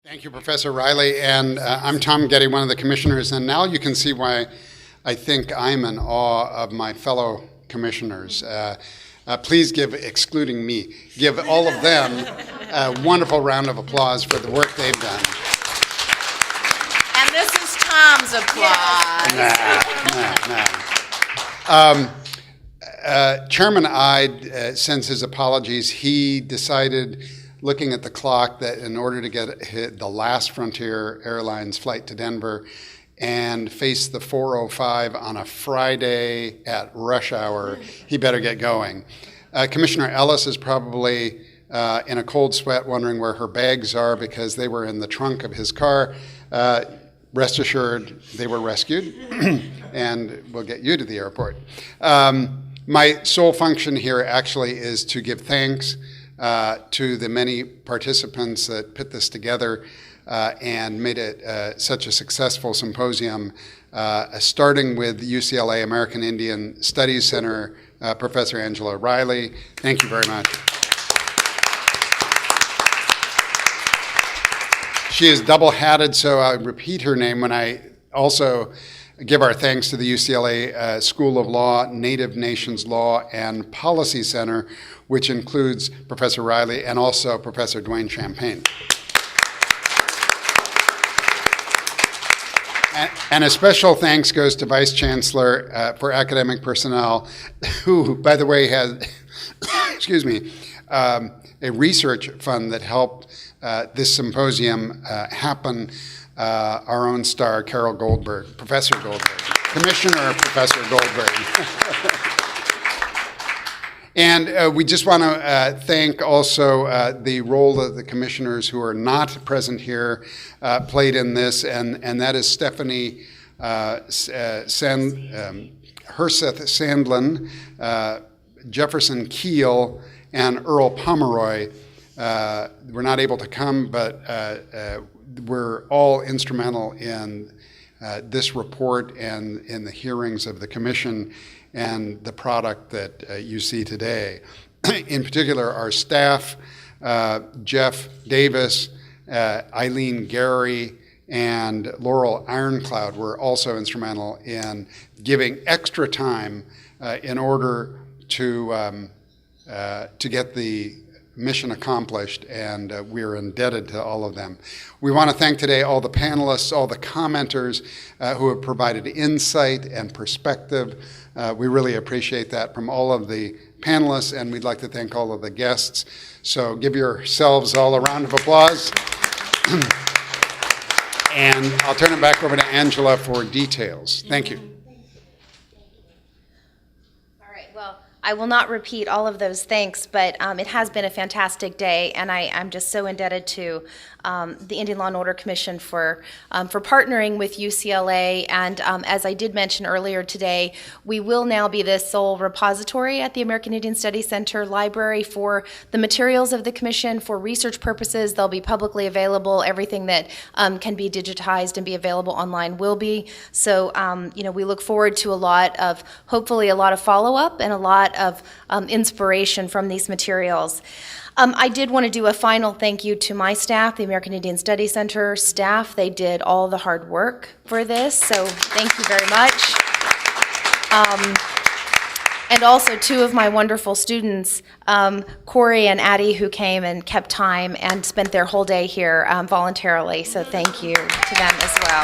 Thank you, Professor Riley. And I'm Tom Gede, one of the commissioners. And now you can see why I think I'm in awe of my fellow commissioners. Please give, excluding me, give all of them a wonderful round of applause for the work they've done. And this is Tom's applause. Chairman Ide sends his apologies. He decided, looking at the clock, that in order to get the last Frontier Airlines flight to Denver and face the 4:05 on a Friday at rush hour, he better get going. Commissioner Ellis is probably in a cold sweat wondering where her bags are because they were in the trunk of his car. Rest assured, they were rescued, and we'll get you to the airport. My sole function here actually is to give thanks to the many participants that put this together and made it such a successful symposium, starting with UCLA American Indian Studies Center, Professor Angela Riley. Thank you very much. She is double-hatted, so I repeat her name when I also give our thanks to the UCLA School of Law, Native Nations Law, and Policy Center, which includes Professor Riley and also Professor Dwayne Champagne. And a special thanks goes to Vice Chancellor for Academic Personnel, who, by the way, has, excuse me, a research fund that helped this symposium happen. Our own star, Carol Goldberg, Professor Goldberg, Commissioner Professor Goldberg. And we just want to thank also the role that the commissioners who are not present here played in this, and that is Stephanie Herseth Sandlin, Jefferson Keel, and Earl Pomeroy. We're not able to come, but we're all instrumental in this report and in the hearings of the commission and the product that you see today. In particular, our staff, Jeff Davis, Eileen Gary, and Laurel Ironcloud were also instrumental in giving extra time in order to get the mission accomplished, and we are indebted to all of them. We want to thank today all the panelists, all the commenters who have provided insight and perspective. We really appreciate that from all of the panelists, and we'd like to thank all of the guests. So give yourselves all a round of applause. And I'll turn it back over to Angela for details. Thank you. I will not repeat all of those thanks, but it has been a fantastic day, and I'm just so indebted to the Indian Law and Order Commission for partnering with UCLA. And as I did mention earlier today, we will now be the sole repository at the American Indian Studies Center Library for the materials of the commission for research purposes. They'll be publicly available. Everything that can be digitized and be available online will be. So, we look forward to hopefully a lot of follow-up and a lot of inspiration from these materials. I did want to do a final thank you to my staff, the American Indian Studies Center staff. They did all the hard work for this, so thank you very much. And also two of my wonderful students, Corey and Addie, who came and kept time and spent their whole day here voluntarily, so thank you to them as well.